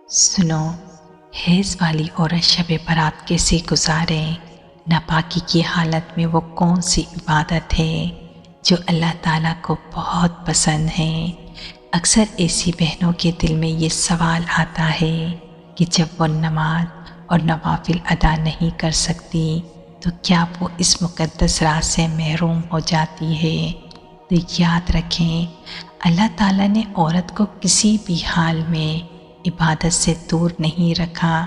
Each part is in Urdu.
سنو، حیض والی عورت شب برات کیسے گزارے؟ ناپاکی کی حالت میں وہ کون سی عبادت ہے جو اللہ تعالیٰ کو بہت پسند ہے؟ اکثر ایسی بہنوں کے دل میں یہ سوال آتا ہے کہ جب وہ نماز اور نوافل ادا نہیں کر سکتی تو کیا وہ اس مقدس راز سے محروم ہو جاتی ہے؟ تو یاد رکھیں، اللہ تعالیٰ نے عورت کو کسی بھی حال میں عبادت سے دور نہیں رکھا،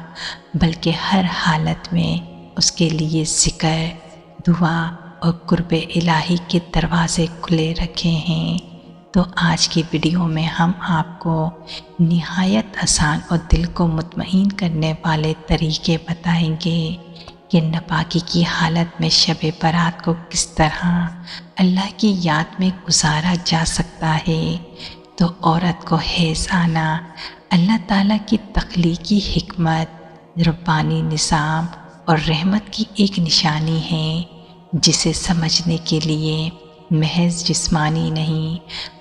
بلکہ ہر حالت میں اس کے لیے ذکر، دعا اور قرب الہی کے دروازے کھلے رکھے ہیں۔ تو آج کی ویڈیو میں ہم آپ کو نہایت آسان اور دل کو مطمئن کرنے والے طریقے بتائیں گے کہ ناپاکی کی حالت میں شب برات کو کس طرح اللہ کی یاد میں گزارا جا سکتا ہے۔ تو عورت کو حیض آنا اللہ تعالیٰ کی تخلیقی حکمت، ربانی نظام اور رحمت کی ایک نشانی ہے، جسے سمجھنے کے لیے محض جسمانی نہیں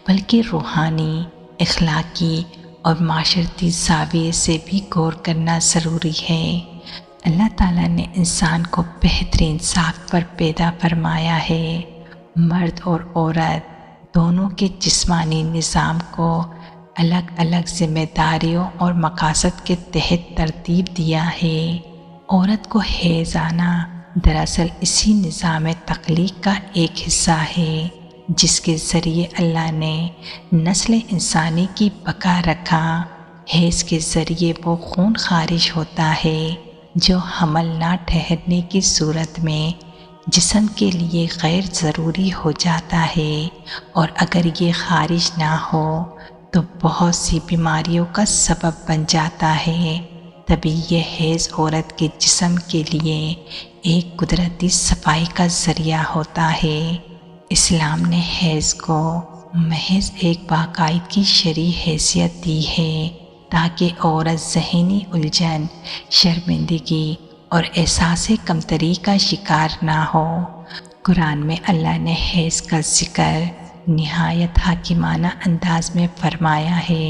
بلکہ روحانی، اخلاقی اور معاشرتی زاویے سے بھی غور کرنا ضروری ہے۔ اللہ تعالیٰ نے انسان کو بہترین ساخت پر پیدا فرمایا ہے۔ مرد اور عورت دونوں کے جسمانی نظام کو الگ الگ ذمہ داریوں اور مقاصد کے تحت ترتیب دیا ہے۔ عورت کو حیض آنا دراصل اسی نظام تخلیق کا ایک حصہ ہے جس کے ذریعے اللہ نے نسل انسانی کی بقا رکھا۔ حیض کے ذریعے وہ خون خارج ہوتا ہے جو حمل نہ ٹھہرنے کی صورت میں جسم کے لیے غیر ضروری ہو جاتا ہے، اور اگر یہ خارج نہ ہو تو بہت سی بیماریوں کا سبب بن جاتا ہے۔ تبھی یہ حیض عورت کے جسم کے لیے ایک قدرتی صفائی کا ذریعہ ہوتا ہے۔ اسلام نے حیض کو محض ایک باقاعدگی شرعی حیثیت دی ہے تاکہ عورت ذہنی الجھن، شرمندگی اور احساس کمتری کا شکار نہ ہو۔ قرآن میں اللہ نے حیض کا ذکر نہایت حکیمانہ انداز میں فرمایا ہے،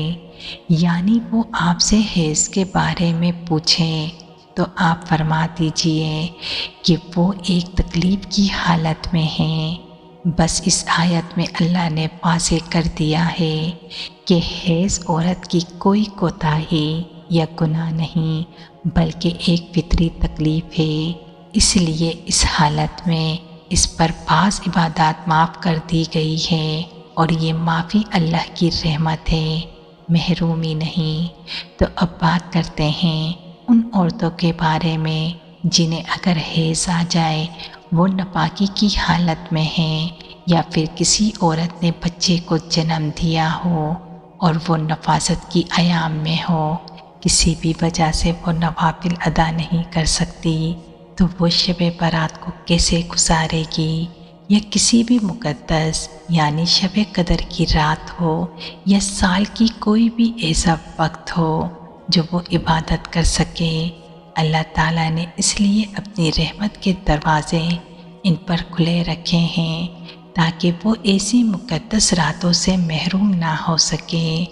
یعنی وہ آپ سے حیض کے بارے میں پوچھیں تو آپ فرما دیجئے کہ وہ ایک تکلیف کی حالت میں ہیں۔ بس اس آیت میں اللہ نے واضح کر دیا ہے کہ حیض عورت کی کوئی کوتاہی یا گناہ نہیں بلکہ ایک فطری تکلیف ہے۔ اس لیے اس حالت میں اس پر بعض عبادات معاف کر دی گئی ہے، اور یہ معافی اللہ کی رحمت ہے، محرومی نہیں۔ تو اب بات کرتے ہیں ان عورتوں کے بارے میں جنہیں اگر حیض آ جائے، وہ ناپاکی کی حالت میں ہیں، یا پھر کسی عورت نے بچے کو جنم دیا ہو اور وہ نفاست کی ایام میں ہو، کسی بھی وجہ سے وہ نوافل ادا نہیں کر سکتی، تو وہ شب برات کو کیسے گزارے گی؟ یا کسی بھی مقدس یعنی شب قدر کی رات ہو یا سال کی کوئی بھی ایسا وقت ہو جو وہ عبادت کر سکے، اللہ تعالیٰ نے اس لیے اپنی رحمت کے دروازے ان پر کھلے رکھے ہیں تاکہ وہ ایسی مقدس راتوں سے محروم نہ ہو سکے۔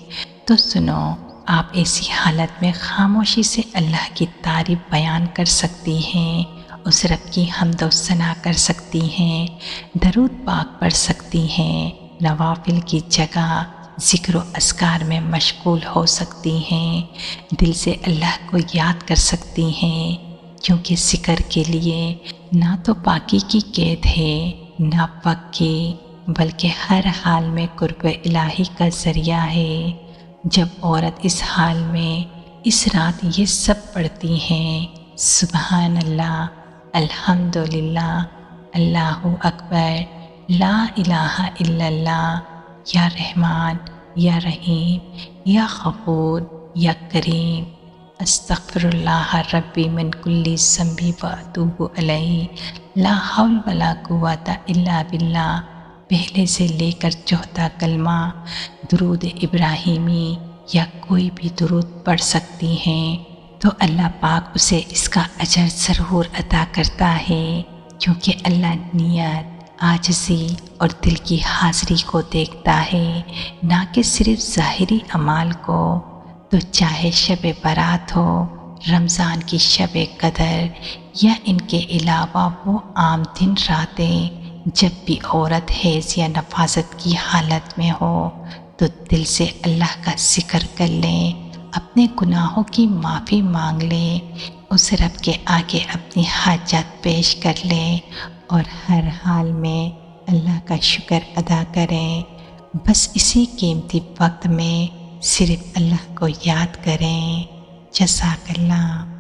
تو سنو، آپ ایسی حالت میں خاموشی سے اللہ کی تعریف بیان کر سکتی ہیں، اس رب کی حمد و ثنا کر سکتی ہیں، درود پاک پڑھ سکتی ہیں، نوافل کی جگہ ذکر و اذکار میں مشغول ہو سکتی ہیں، دل سے اللہ کو یاد کر سکتی ہیں، کیونکہ ذکر کے لیے نہ تو پاکی کی قید ہے نہ وقت کی، بلکہ ہر حال میں قرب الہی کا ذریعہ ہے۔ جب عورت اس حال میں اس رات یہ سب پڑھتی ہیں، سبحان اللہ، الحمدللہ، اللہ اکبر، لا الہ الا اللہ، یا رحمان، یا رحیم، یا غفور، یا کریم، استغفر اللہ ربی من کل ذنب و اتوب الیہ، لا حول ولا قوت الا باللہ، پہلے سے لے کر چوتھا کلمہ درود ابراہیمی یا کوئی بھی درود پڑھ سکتی ہیں، تو اللہ پاک اسے اس کا اجر ضرور عطا کرتا ہے، کیونکہ اللہ نیت، عاجزی اور دل کی حاضری کو دیکھتا ہے، نہ کہ صرف ظاہری اعمال کو۔ تو چاہے شب برات ہو، رمضان کی شب قدر یا ان کے علاوہ وہ عام دن راتیں، جب بھی عورت حیض یا نفاست کی حالت میں ہو تو دل سے اللہ کا ذکر کر لیں، اپنے گناہوں کی معافی مانگ لیں، اس رب کے آگے اپنی حاجات پیش کر لیں اور ہر حال میں اللہ کا شکر ادا کریں۔ بس اسی قیمتی وقت میں صرف اللہ کو یاد کریں۔ جزاک اللہ۔